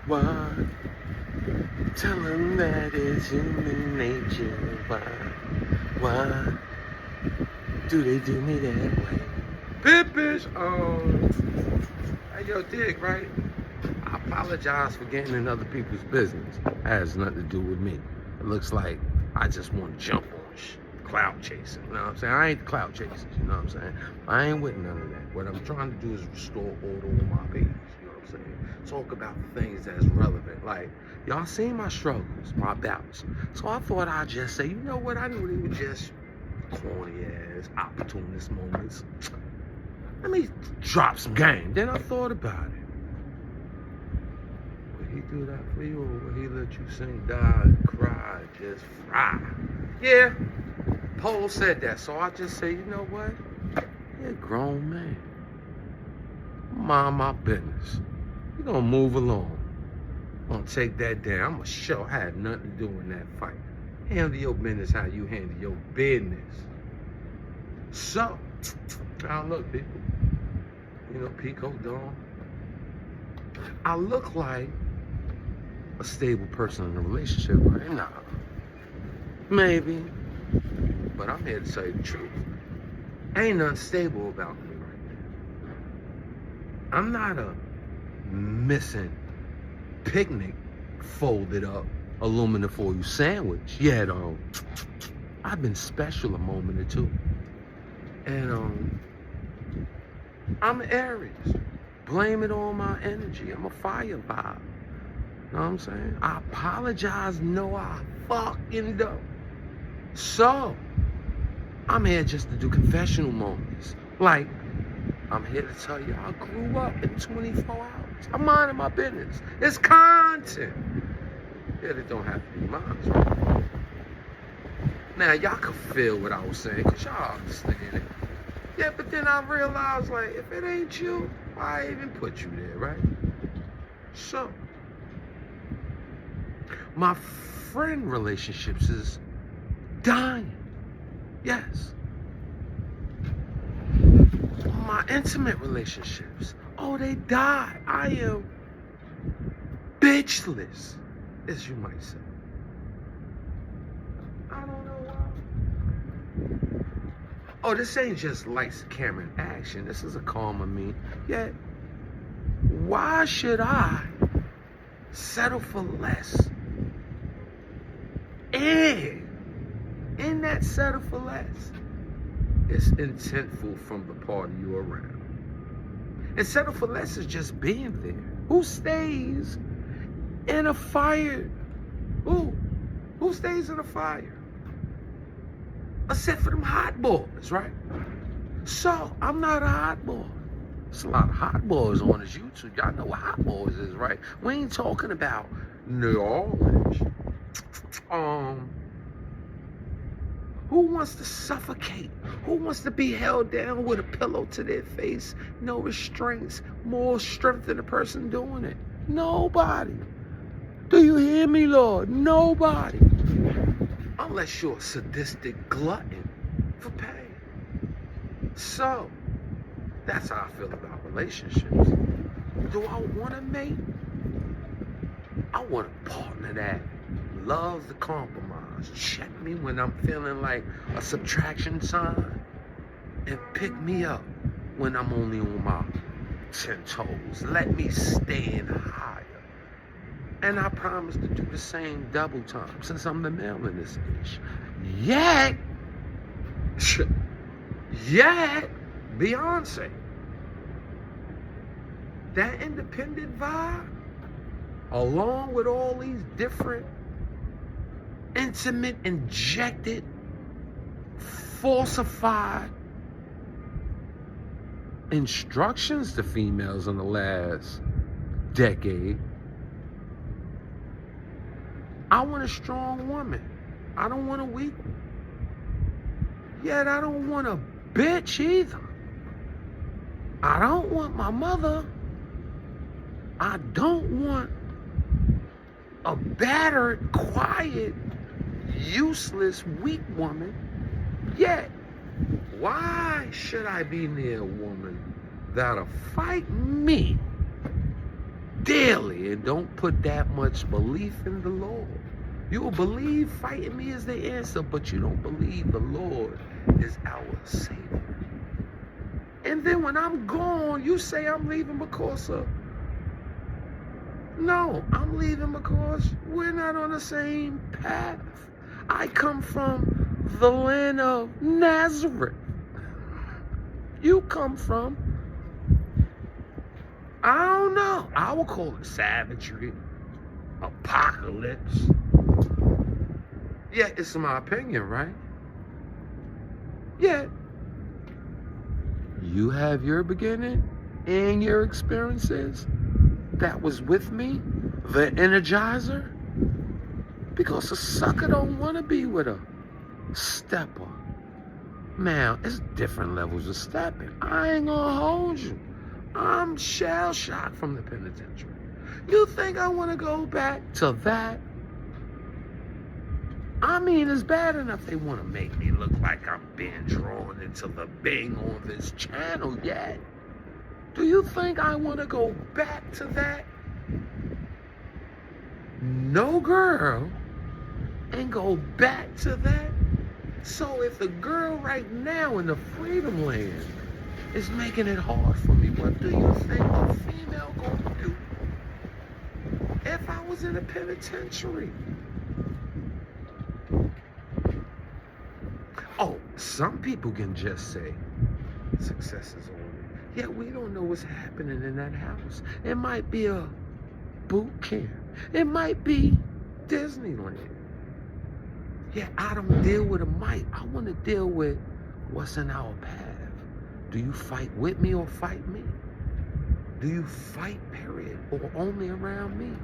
Why? Tell them that it's human nature. Why do they do me that way? Pimpish, hey, yo, dig, right? I apologize for getting in other people's business. It has nothing to do with me. It looks like I just want to jump on cloud chasing. You know what I'm saying? I ain't cloud chasers, you know what I'm saying? I ain't with none of that. What I'm trying to do is restore order on my page, you know what I'm saying? Talk about things that's relevant. Like, y'all seen my struggles, my bouts. So I thought I'd just say, you know what? I knew they were just corny ass, opportunist moments. Let me drop some game. Then I thought about it. Would he do that for you, or would he let you sing, die, cry, just fry? Yeah, Paul said that, so I just say, you know what? You're a grown man. Mind my business. You're gonna move along. I'm gonna take that down. I'm gonna show I had nothing to do in that fight. Handle your business how you handle your business. So, now look, people. You know, Pico Dawn. I look like a stable person in a relationship, right? Nah. Maybe. But I'm here to tell you the truth. Ain't nothing stable about me right now. I'm not a missing picnic folded up aluminum foil sandwich. Yeah, though. I've been special a moment or two. And I'm Aries. Blame it on my energy. I'm a fire vibe. Know what I'm saying? I apologize. No, I fucking don't. So, I'm here just to do confessional moments. Like, I'm here to tell you I grew up in 24 hours. I'm minding my business. It's content. Yeah, it don't have to be mine, right? Now, y'all can feel what I was saying, because y'all understand it. Yeah, but then I realized, like, if it ain't you, why even put you there, right? So, my friend relationships is dying. Yes. My intimate relationships, oh, they die. I am bitchless, as you might say. I don't know why. Oh, this ain't just lights, camera, and action. This is a calm of me. Yet, why should I settle for less? And in that settle for less, it's intentful from the party you're around. And settle for less is just being there. Who stays in a fire? Who stays in a fire? Except for them hot boys, right? So, I'm not a hot boy. There's a lot of hot boys on this YouTube. Y'all know what hot boys is, right? We ain't talking about New Orleans. Who wants to suffocate? Who wants to be held down with a pillow to their face? No restraints, more strength than the person doing it. Nobody. Do you hear me, Lord? Nobody. Unless you're a sadistic glutton for pain. So, that's how I feel about relationships. Do I want a mate? I want a partner that loves the compromise. Check me when I'm feeling like a subtraction sign, and pick me up when I'm only on my 10 toes. Let me stand higher. And I promise to do the same double time, since I'm the male in this dish. Yet, Beyonce, that independent vibe, along with all these different intimate, injected, falsified instructions to females in the last decade. I want a strong woman. I don't want a weak one. Yet I don't want a bitch either. I don't want my mother. I don't want a battered, quiet, useless, weak woman. Yet, why should I be near a woman that'll fight me daily and don't put that much belief in the Lord. You will believe fighting me is the answer, but you don't believe the Lord is our Savior. And then when I'm gone, you say I'm leaving because of... No, I'm leaving because we're not on the same path. I come from the land of Nazareth. You come from, I don't know, I would call it savagery, apocalypse. Yeah, it's my opinion, right? Yeah. You have your beginning and your experiences that was with me, the energizer, because a sucker don't want to be with a stepper. Man, it's different levels of stepping. I ain't gonna hold you. I'm shell-shocked from the penitentiary. You think I want to go back to that? I mean, it's bad enough they want to make me look like I'm being drawn into the Bing on this channel yet. Do you think I want to go back to that? No, girl, and go back to that? So if the girl right now in the Freedom Land is making it hard for me, what do you think a female gonna do if I was in a penitentiary? Oh, some people can just say success is on. Yeah, we don't know what's happening in that house. It might be a boot camp. It might be Disneyland. Yeah, I don't deal with a mic. I want to deal with what's in our path. Do you fight with me or fight me? Do you fight, period, or only around me?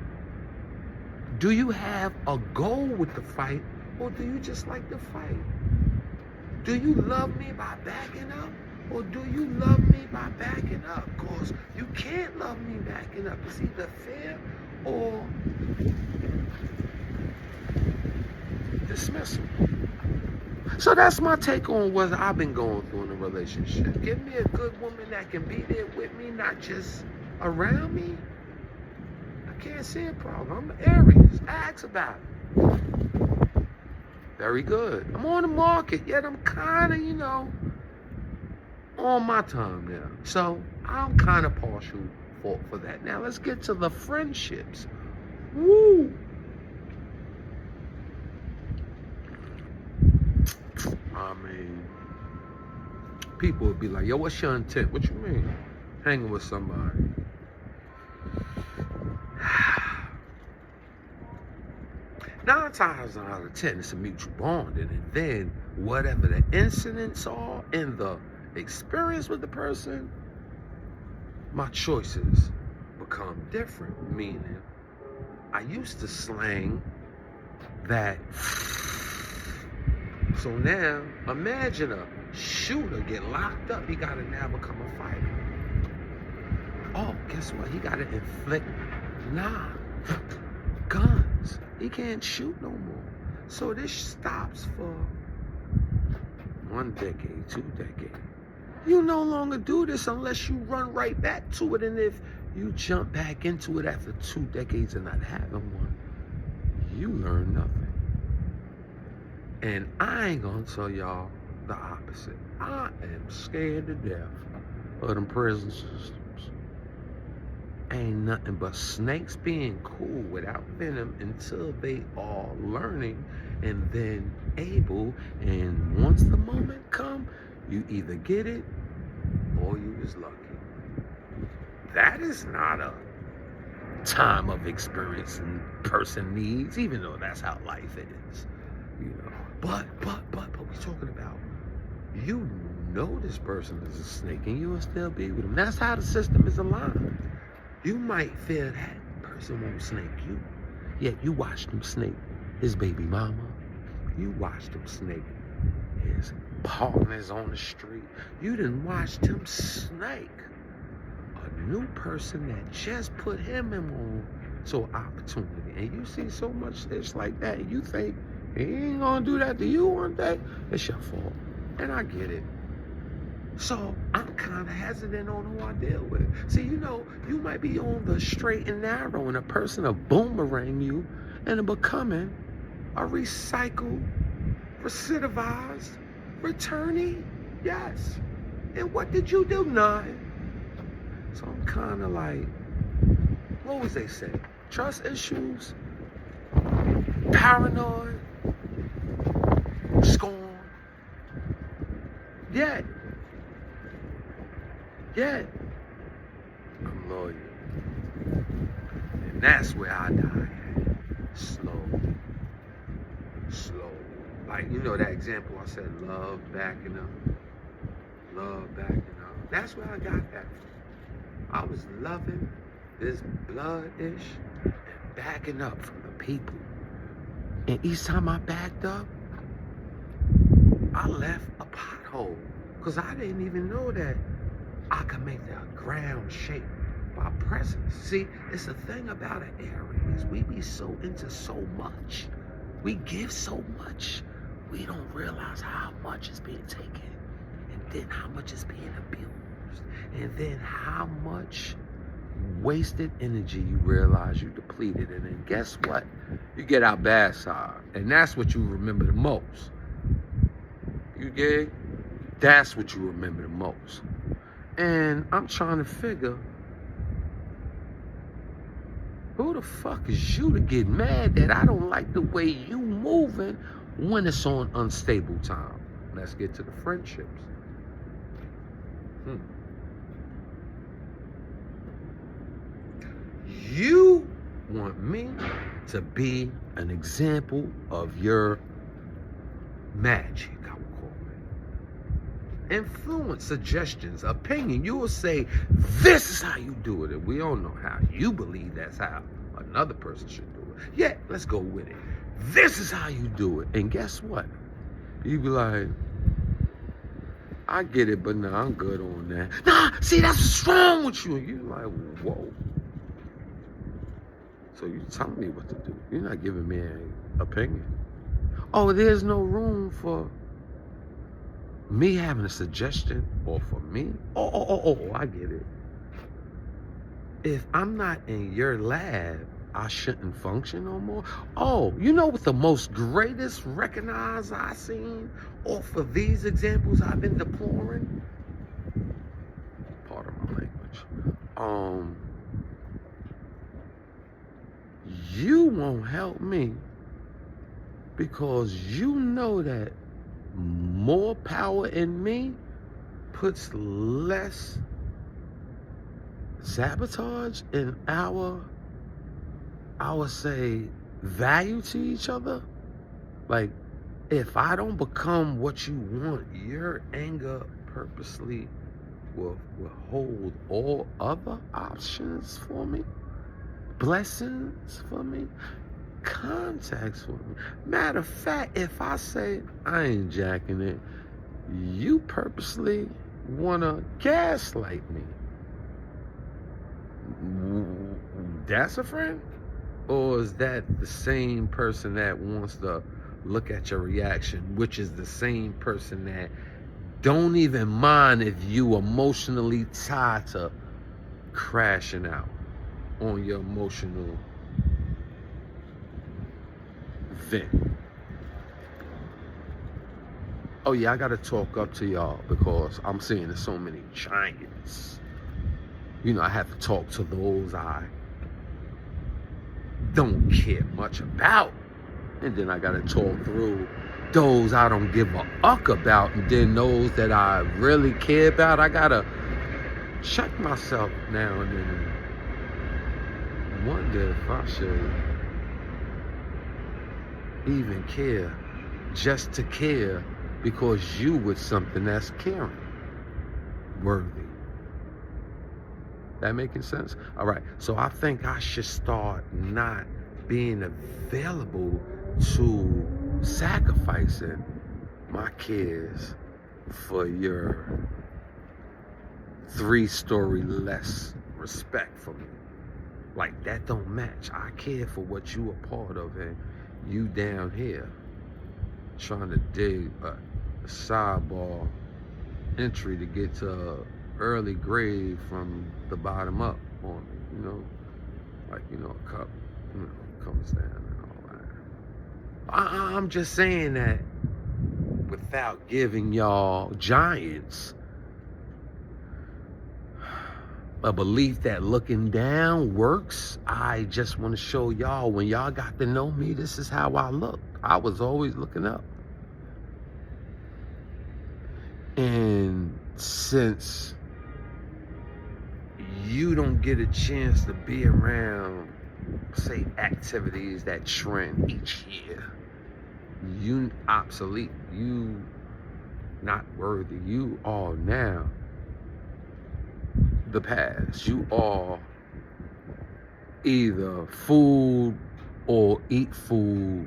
Do you have a goal with the fight, or do you just like to fight? Do you love me by backing up, or do you love me by backing up? Because you can't love me backing up. It's either fair or dismissal. So that's my take on what I've been going through in a relationship. Give me a good woman that can be there with me, not just around me. I can't see a problem. I'm Aries. Ask about it. Very good. I'm on the market, yet I'm kind of, on my time now. So I'm kind of partial for that. Now let's get to the friendships. Woo! I mean, people would be like, yo, what's your intent? What you mean? Hanging with somebody. 9 times out of 10, it's a mutual bonding. And then whatever the incidents are in the experience with the person, my choices become different. Meaning, I used to slang that. So now, imagine a shooter get locked up. He got to now become a fighter. Oh, guess what? He got to inflict guns. He can't shoot no more. So this stops for 1 decade, 2 decades. You no longer do this unless you run right back to it. And if you jump back into it after 2 decades of not having one, you learn nothing. And I ain't gonna tell y'all the opposite. I am scared to death of them prison systems. Ain't nothing but snakes being cool without venom until they are learning and then able. And once the moment come, you either get it or you was lucky. That is not a time of experience and person needs, even though that's how life is. But we're talking about, this person is a snake and you will still be with him. That's how the system is aligned. You might feel that person won't snake you, yet you watched him snake his baby mama. You watched him snake his partners on the street. You done watched him snake a new person that just put him in on so opportunity. And you see so much shit like that, and you think, he ain't gonna do that to you one day. It's your fault. And I get it. So I'm kind of hesitant on who I deal with. See, you might be on the straight and narrow, and a person will boomerang you and becoming a recycled, recidivized returnee. Yes. And what did you do? None. So I'm kind of like, what was they say? Trust issues, paranoid, scorn. Yet, I'm loyal. And that's where I die at. Slow. Like, that example I said, love backing up. That's where I got that from. I was loving this blood-ish and backing up from the people. And each time I backed up, I left a pothole. Because I didn't even know that I could make the ground shake by presence. See, it's a thing about an Aries. We be so into so much. We give so much. We don't realize how much is being taken. And then how much is being abused. And then how much wasted energy you realize you depleted. And then guess what? You get our bad side. And that's what you remember the most. You get? That's what you remember the most. And I'm trying to figure, who the fuck is you to get mad that I don't like the way you moving when it's on unstable time? Let's get to the friendships. You want me to be an example of your magic, I would call it. Influence, suggestions, opinion. You will say, this is how you do it. And we all know how. You believe that's how another person should do it. Yeah, let's go with it. This is how you do it. And guess what? You be like, I get it, but nah, I'm good on that. Nah, see, that's what's wrong with you. And you're like, whoa. So you telling me what to do. You're not giving me an opinion. Oh, there's no room for me having a suggestion or for me? Oh, I get it. If I'm not in your lab, I shouldn't function no more. Oh, you know what the most greatest recognize I seen off of these examples I've been deploring? Part of my language. You won't help me because you know that more power in me puts less sabotage in our, I would say, value to each other. Like, if I don't become what you want, your anger purposely will hold all other options for me, blessings for me, contacts for me. Matter of fact, if I say I ain't jacking it, you purposely wanna gaslight me. That's a friend? Or is that the same person that wants to look at your reaction, which is the same person that don't even mind if you emotionally tied to crashing out on your emotional vent? Oh yeah, I gotta talk up to y'all because I'm seeing there's so many giants. You know, I have to talk to those I don't care much about. And then I gotta talk through those I don't give a fuck about. And then those that I really care about, I gotta check myself now and then and wonder if I should even care, just to care because you with something that's caring, worthy. That making sense? All right, so I think I should start not being available to sacrificing my kids for your 3-story less respect for me. Like, that don't match. I care for what you a part of, and you down here trying to dig a sidebar entry to get to an early grade from the bottom up on it, you know? Like, you know, a cup, you know, comes down and all that. I'm just saying that without giving y'all giants a belief that looking down works. I just want to show y'all, when y'all got to know me, this is how I look. I was always looking up. And since you don't get a chance to be around, say, activities that trend each year, you obsolete, you not worthy, you are now the past. You are either food or eat food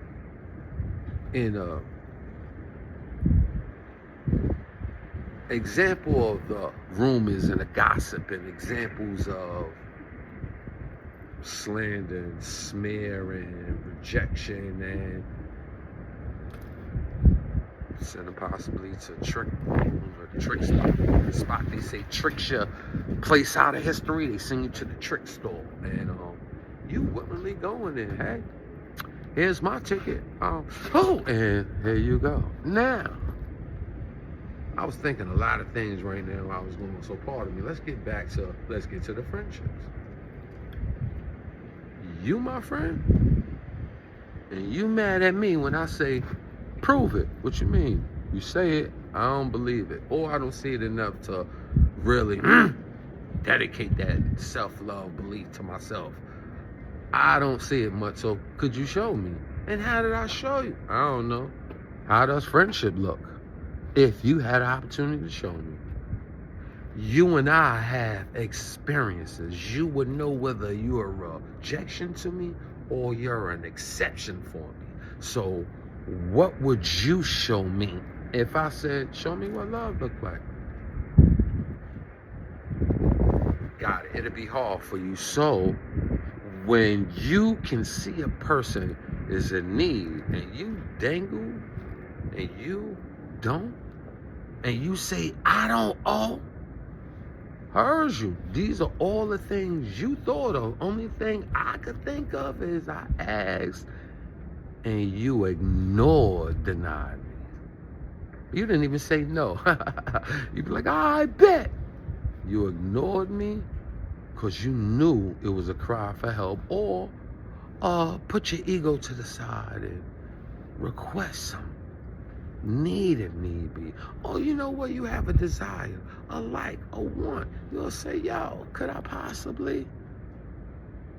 in a example of the rumors and the gossip and examples of slander and smear and rejection and send possibly to trick or trick spot. They say tricks your place out of history. They send you to the trick store, and you willingly going in. Hey, here's my ticket. And here you go. Now, I was thinking a lot of things right now. I was going, so pardon me. Let's get to the friendships. You my friend, and you mad at me when I say, prove it. What you mean? You say it, I don't believe it. Or I don't see it enough to really dedicate that self-love belief to myself. I don't see it much, so could you show me? And how did I show you? I don't know. How does friendship look? If you had an opportunity to show me. You and I have experiences. You would know whether you're a rejection to me or you're an exception for me. So what would you show me if I said, show me what love looked like? Got it. It'll be hard for you. So when you can see a person is in need and you dangle and you don't, and you say, I don't owe, heard you. These are all the things you thought of. Only thing I could think of is I asked and you ignored, denied me. You didn't even say no. You'd be like, I bet. You ignored me because you knew it was a cry for help, or put your ego to the side and request some need if need be. Oh, you know what? You have a desire, a like, a want. You'll say, yo, could I possibly?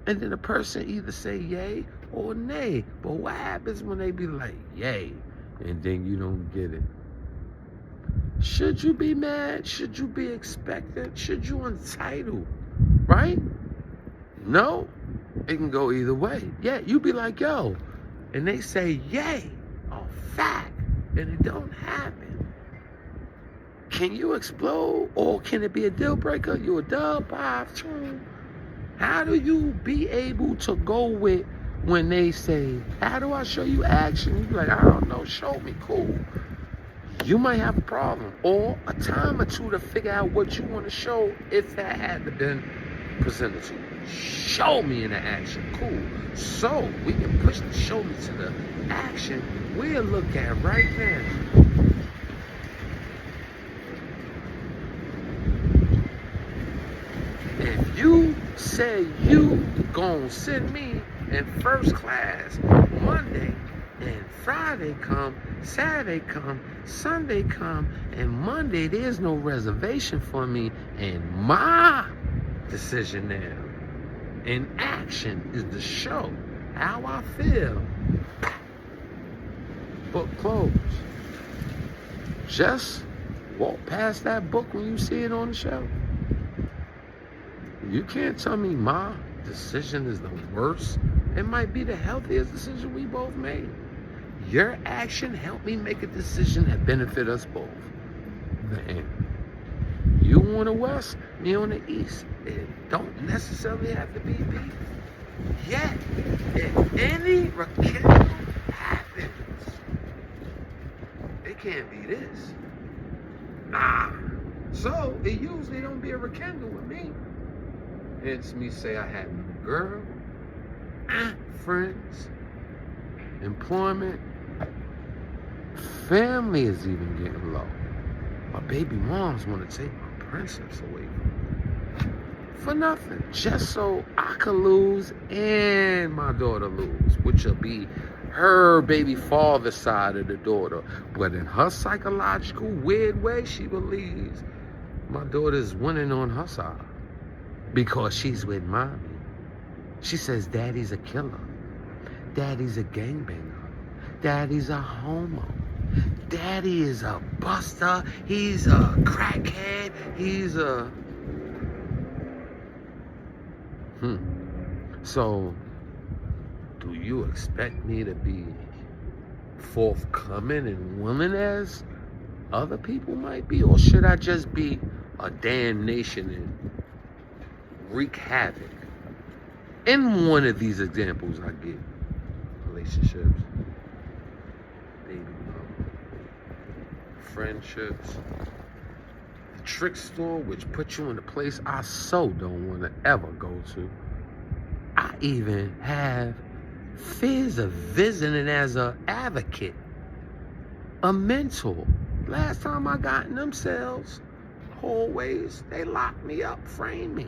And then the person either say yay or nay. But what happens when they be like, yay, and then you don't get it? Should you be mad? Should you be expectant? Should you entitled? Right? No? It can go either way. Yeah, you be like, yo, and they say yay, a fact, and it don't happen. Can you explode, or can it be a deal breaker? You a dub, 5-2. How do you be able to go with when they say, how do I show you action? You be like, I don't know, show me, cool. You might have a problem, or a time or two to figure out what you want to show if that had been presented to you. Show me in the action, cool. So we can push the show me to the action we'll look at right now. If you say you gon' send me in first class Monday, and Friday come, Saturday come, Sunday come, and Monday there's no reservation for me, and my decision now in action is to show how I feel. Book closed. Just walk past that book when you see it on the shelf. You can't tell me my decision is the worst. It might be the healthiest decision we both made. Your action helped me make a decision that benefit us both. Man, you on the west, me on the east. It don't necessarily have to be beef. Yet, if any rekindle happens, it can't be this. Nah. So it usually don't be a rekindle with me. Hence me say I had no girl, friends, employment, family is even getting low. My baby moms want to take my princess away from me. For nothing. Just so I could lose and my daughter lose, which will be her baby father's side of the daughter. But in her psychological weird way, she believes my daughter's winning on her side because she's with mommy. She says daddy's a killer. Daddy's a gangbanger. Daddy's a homo. Daddy is a buster. He's a crackhead. He's a... So, do you expect me to be forthcoming and willing as other people might be? Or should I just be a damnation and wreak havoc? In one of these examples I give, relationships, baby mama, friendships, the trick store, which puts you in a place I so don't want to ever go to. I even have fears of visiting as an advocate, a mentor. Last time I got in them cells, hallways, they locked me up, framed me.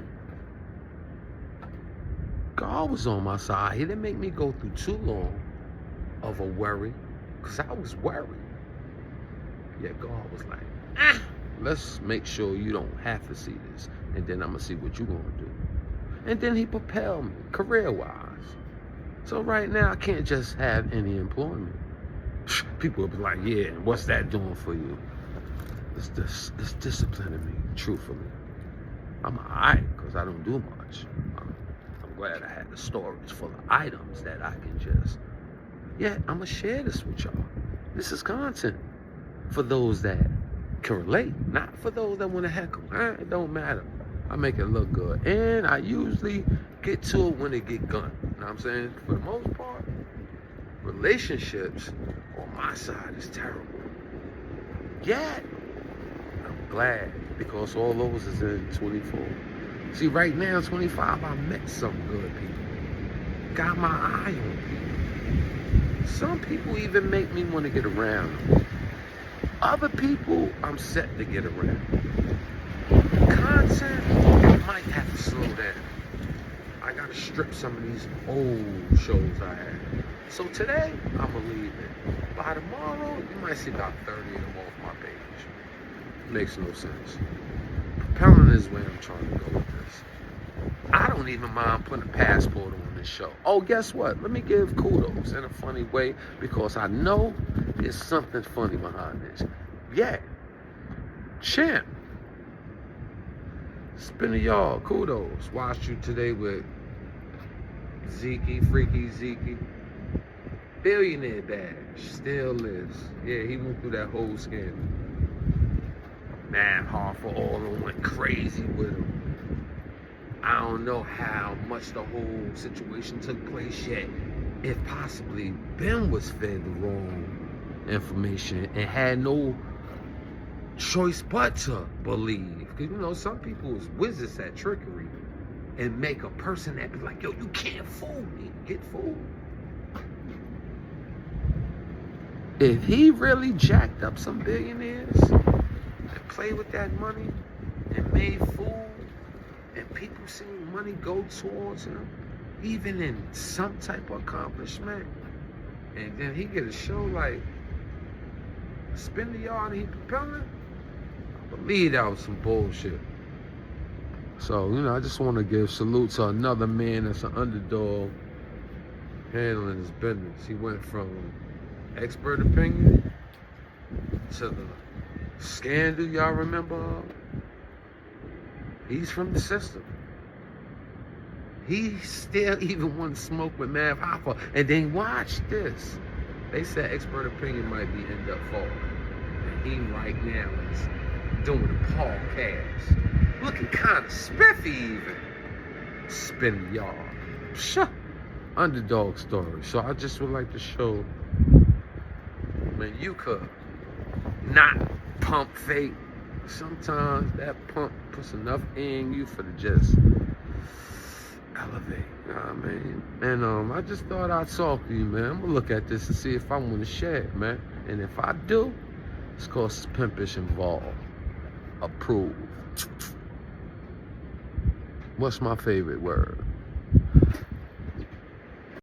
God was on my side. He didn't make me go through too long of a worry, because I was worried. Yeah, God was like, let's make sure you don't have to see this, and then I'm going to see what you're going to do. And then he propelled me, career-wise. So right now, I can't just have any employment. People will be like, yeah, what's that doing for you? It's disciplining me, truthfully. I'm all right, because I don't do much. I'm glad I had the storage full of items that I can just... Yeah, I'm going to share this with y'all. This is content for those that can relate, not for those that want to heckle. It don't matter. I make it look good. And I usually get to it when it get gone. You know what I'm saying? For the most part, relationships on my side is terrible. Yet, I'm glad because all those is in 24. See, right now, 25, I met some good people. Got my eye on people. Some people even make me want to get around them. Other people, I'm set to get around. Content, might have to slow down. I gotta strip some of these old shows I had. So today, I'm gonna leave it. By tomorrow, you might see about 30 of them off my page. Makes no sense. Propelling is where I'm trying to go with this. I don't even mind putting a passport on this show. Oh, guess what? Let me give kudos in a funny way because I know there's something funny behind this. Yeah. Champ. Spinner y'all, kudos. Watched you today with Zeke, Freaky Zeke. Billionaire Dash, still lives. Yeah, he went through that whole scandal. Man, Hartford Oil went crazy with him. I don't know how much the whole situation took place yet. If possibly Ben was fed the wrong information and had no choice but to believe. Because, you know, some people is wizards at trickery and make a person that be like, yo, you can't fool me. Get fooled. If he really jacked up some billionaires and played with that money and made fool and people seen money go towards him, even in some type of accomplishment, and then he get a show like Spin the Yard and he propelling, I believe that was some bullshit. So, you know, I just want to give salute to another man that's an underdog handling his business. He went from expert opinion to the scandal y'all remember. He's from the system. He still even want to smoke with Mav Hoffa. And then watch this. They said expert opinion might be end up falling. And he right now is doing a podcast. Looking kind of spiffy even. Spin the Yard. Psha. Underdog story. So I just would like to show, man, you could not pump fake sometimes that pump puts enough in you for to just elevate. You know what I mean? And I just thought I'd talk to you, man. I'm gonna look at this and see if I want to share it, man. And if I do, it's cause Pimpish involved. Approved. What's my favorite word?